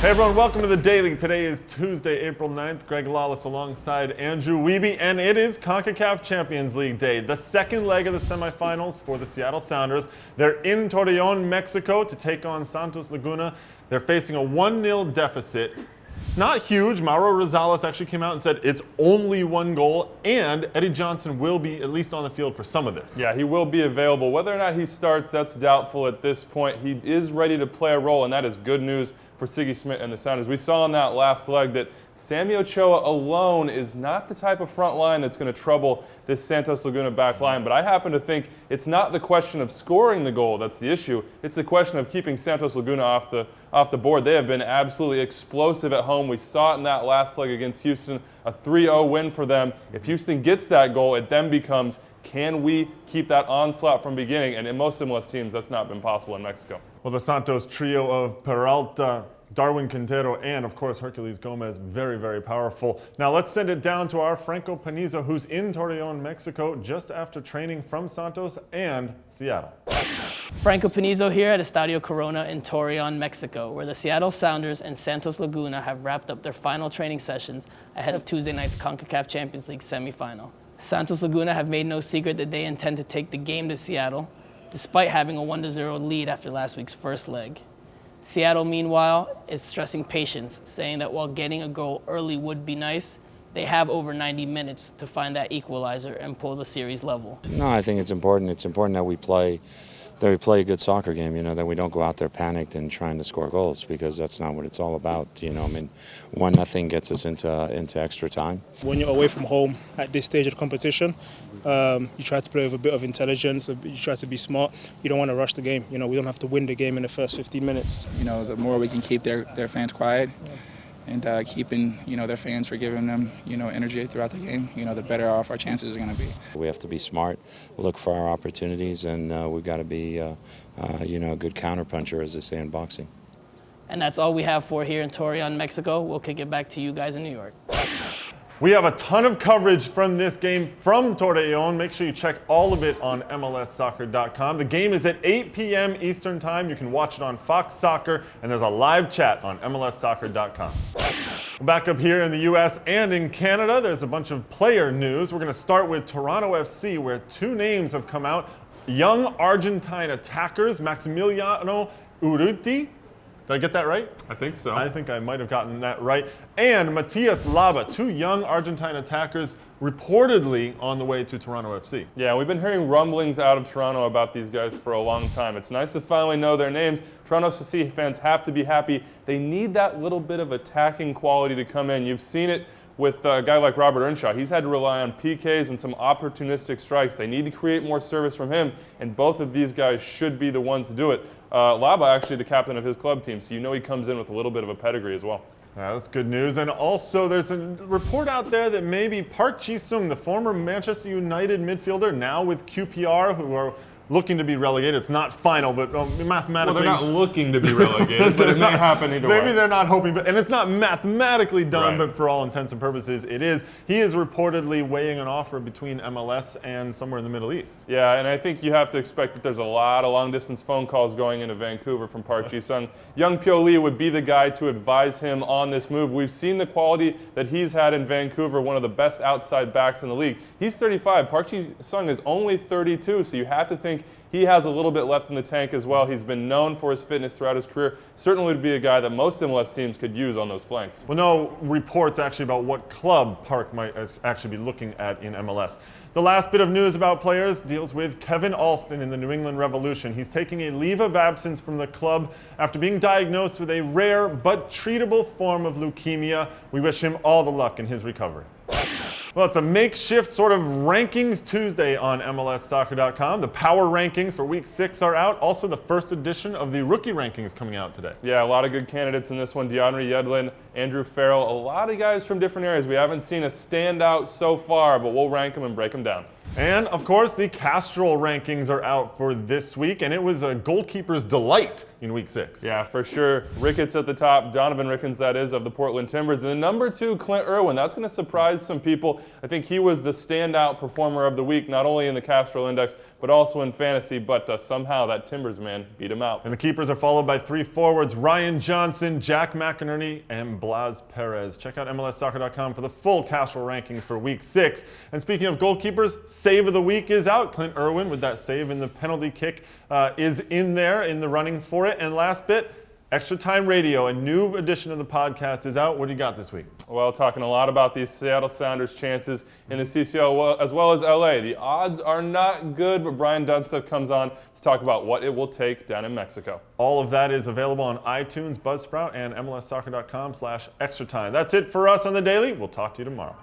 Hey everyone, welcome to the Daily. Today is Tuesday, April 9th. Greg Lawless alongside Andrew Wiebe, and it is CONCACAF Champions League Day, the second leg of the semifinals for the Seattle Sounders. They're in Torreon, Mexico to take on Santos Laguna. They're facing a 1-0 deficit. It's not huge. Mauro Rosales actually came out and said it's only one goal, and Eddie Johnson will be at least on the field for some of this. Yeah, he will be available. Whether or not he starts, that's doubtful at this point. He is ready to play a role, and that is good news for Siggy Schmidt and the Sounders. We saw in that last leg that Sammy Ochoa alone is not the type of front line that's going to trouble this Santos Laguna back line. But I happen to think it's not the question of scoring the goal that's the issue. It's the question of keeping Santos Laguna off the board. They have been absolutely explosive at home. We saw it in that last leg against Houston, a 3-0 win for them. If Houston gets that goal, it then becomes, can we keep that onslaught from beginning? And in most MLS teams, that's not been possible in Mexico. Well, the Santos trio of Peralta, Darwin Quintero, and of course Herculez Gomez, very, very powerful. Now let's send it down to our Franco Panizo, who's in Torreon, Mexico, just after training from Santos and Seattle. Franco Panizo here at Estadio Corona in Torreon, Mexico, where the Seattle Sounders and Santos Laguna have wrapped up their final training sessions ahead of Tuesday night's CONCACAF Champions League semifinal. Santos Laguna have made no secret that they intend to take the game to Seattle, despite having a 1-0 lead after last week's first leg. Seattle, meanwhile, is stressing patience, saying that while getting a goal early would be nice, they have over 90 minutes to find that equalizer and pull the series level. No, I think it's important. It's important that we play a good soccer game, that we don't go out there panicked and trying to score goals, because that's not what it's all about. 1-0 gets us into extra time. When you're away from home at this stage of the competition, you try to play with a bit of intelligence, you try to be smart. You don't want to rush the game. We don't have to win the game in the first 15 minutes. The more we can keep their fans quiet and keeping, their fans for giving them, energy throughout the game, the better off our chances are going to be. We have to be smart, look for our opportunities, and we've got to be, a good counterpuncher, as they say in boxing. And that's all we have for here in Torreon, Mexico. We'll kick it back to you guys in New York. We have a ton of coverage from this game from Torreon. Make sure you check all of it on MLSsoccer.com. The game is at 8 p.m. Eastern Time. You can watch it on Fox Soccer, and there's a live chat on MLSsoccer.com. Back up here in the U.S. and in Canada, there's a bunch of player news. We're going to start with Toronto FC, where two names have come out. Young Argentine attackers, Maximiliano Urruti. Did I get that right? I think so. I think I might have gotten that right. And Matias Laba, two young Argentine attackers reportedly on the way to Toronto FC. Yeah, we've been hearing rumblings out of Toronto about these guys for a long time. It's nice to finally know their names. Toronto FC fans have to be happy. They need that little bit of attacking quality to come in. You've seen it with a guy like Robert Earnshaw. He's had to rely on PKs and some opportunistic strikes. They need to create more service from him, and both of these guys should be the ones to do it. Laba, actually the captain of his club team, so he comes in with a little bit of a pedigree as well. Yeah, that's good news. And also, there's a report out there that maybe Park Ji-sung, the former Manchester United midfielder, now with QPR, who are looking to be relegated. It's not final, but mathematically... Well, they're not looking to be relegated, but it may happen either way. Maybe they're not hoping, and it's not mathematically done, right. But for all intents and purposes, it is. He is reportedly weighing an offer between MLS and somewhere in the Middle East. Yeah, and I think you have to expect that there's a lot of long-distance phone calls going into Vancouver from Park Ji-sung. Young Pyo Lee would be the guy to advise him on this move. We've seen the quality that he's had in Vancouver, one of the best outside backs in the league. He's 35. Park Ji-sung is only 32, so you have to think he has a little bit left in the tank as well. He's been known for his fitness throughout his career. Certainly would be a guy that most MLS teams could use on those flanks. Well, no reports actually about what club Park might actually be looking at in MLS. The last bit of news about players deals with Kevin Alston in the New England Revolution. He's taking a leave of absence from the club after being diagnosed with a rare but treatable form of leukemia. We wish him all the luck in his recovery. Well, it's a makeshift sort of rankings Tuesday on MLSsoccer.com. The power rankings for Week 6 are out. Also, the first edition of the rookie rankings coming out today. Yeah, a lot of good candidates in this one. DeAndre Yedlin, Andrew Farrell, a lot of guys from different areas. We haven't seen a standout so far, but we'll rank them and break them down. And, of course, the Castrol rankings are out for this week, and it was a goalkeeper's delight in Week 6. Yeah, for sure. Ricketts at the top, Donovan Ricketts, that is, of the Portland Timbers. And then number 2, Clint Irwin. That's going to surprise some people. I think he was the standout performer of the week, not only in the Castrol Index, but also in fantasy. But somehow that Timbers man beat him out. And the keepers are followed by 3 forwards, Ryan Johnson, Jack McInerney, and Blas Perez. Check out MLSsoccer.com for the full Castrol rankings for Week 6. And speaking of goalkeepers, save of the week is out. Clint Irwin with that save in the penalty kick is in there in the running for it. And last bit, Extra Time Radio, a new edition of the podcast is out. What do you got this week? Well, talking a lot about these Seattle Sounders chances in the CCL as well as LA. The odds are not good, but Brian Dunstep comes on to talk about what it will take down in Mexico. All of that is available on iTunes, Buzzsprout, and MLSsoccer.com/extratime. That's it for us on The Daily. We'll talk to you tomorrow.